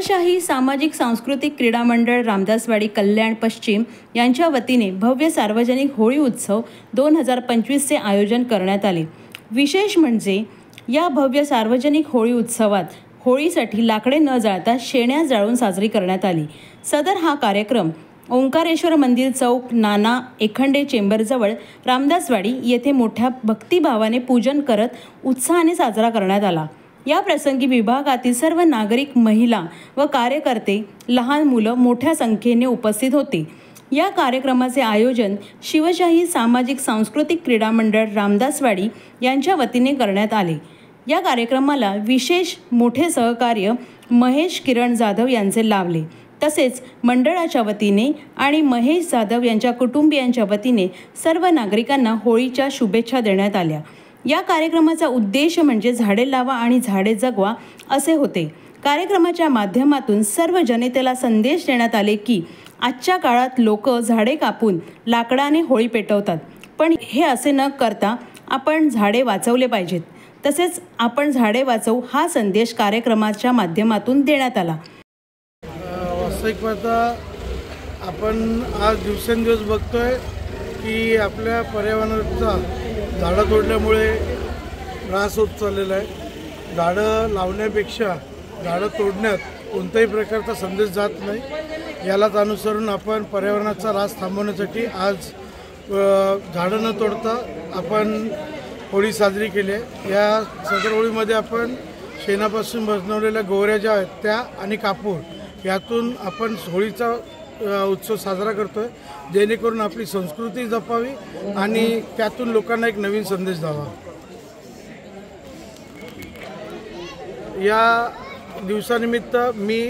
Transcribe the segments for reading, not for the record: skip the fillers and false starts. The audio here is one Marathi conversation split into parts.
शिवशाही सामाजिक सांस्कृतिक क्रीडा मंडळ रामदासवाडी कल्याण पश्चिम यांच्या वतीने भव्य सार्वजनिक होळी उत्सव 2025चे आयोजन करण्यात आले। विशेष म्हणजे या भव्य सार्वजनिक होळी उत्सवात होळीसाठी लाकडे न जाळता शेण्या जाळून साजरी करण्यात आली। सदर हा कार्यक्रम ओंकारेश्वर मंदिर चौक नाना एखंडे चेंबरजवळ रामदासवाडी येथे मोठ्या भक्तिभावाने पूजन करत उत्साहाने साजरा करण्यात आला। या प्रसंगी विभागातील सर्व नागरिक, महिला व कार्यकर्ते, लहान मुलं मोठ्या संख्येने उपस्थित होते। या कार्यक्रमाचे आयोजन शिवशाही सामाजिक सांस्कृतिक क्रीडा मंडळ रामदासवाडी यांच्या वतीने करण्यात आले। या कार्यक्रमाला विशेष मोठे सहकार्य महेश किरण जाधव यांचे लाभले। तसेच मंडळाच्या वतीने आणि महेश जाधव यांच्या कुटुंबियांच्या वतीने सर्व नागरिकांना होळीच्या शुभेच्छा देण्यात आल्या। या कार्यक्रमाचा उद्देश म्हणजे झाडे लावा आणि झाडे जगवा असे होते। कार्यक्रमाच्या माध्यमातून सर्व जनतेला संदेश देण्यात आले की आजच्या काळात लोक झाडे कापून लाकडाने होळी पेटवतात, पण हे असे न करता आपण झाडे वाचवले पाहिजेत। तसेच आपण झाडे वाचवू हा संदेश कार्यक्रमाच्या माध्यमातून देण्यात आला। वास्तविक पाहता आपण आज दिवसेंदिवस बघतोय की आपल्या पर्यावरणाचा झाडं तोडल्यामुळे ऱ्हास होत चाललेला आहे। झाडं लावण्यापेक्षा झाडं तोडण्यात कोणत्याही प्रकारचा संदेश जात नाही। यालाच अनुसरून आपण पर्यावरणाचा ऱ्हास थांबवण्यासाठी आज झाडं न तोडता आपण होळी साजरी केली आहे। या सदर होळीमध्ये आपण शेणापासून बनवलेल्या गोवऱ्या ज्या आहेत त्या आणि कापूर यातून आपण होळीचा उत्सव साजरा करतोय, जेणेकरून आपली संस्कृती जपावी आणि त्यातून लोकांना एक नवीन संदेश द्यावा। या दिवसानिमित्त मी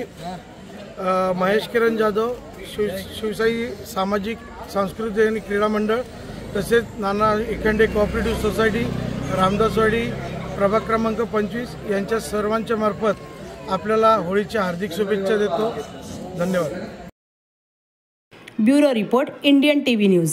महेश किरण जाधव, शिवशाही सामाजिक सांस्कृतिक आणि क्रीडा मंडळ तसेच नाना एखंडे कोऑपरेटिव्ह सोसायटी रामदासवाडी प्रभाग क्रमांक 25 यांच्या सर्वांच्या मार्फत आपल्याला होळीच्या हार्दिक शुभेच्छा देतो। धन्यवाद। Bureau report, Indian TV news.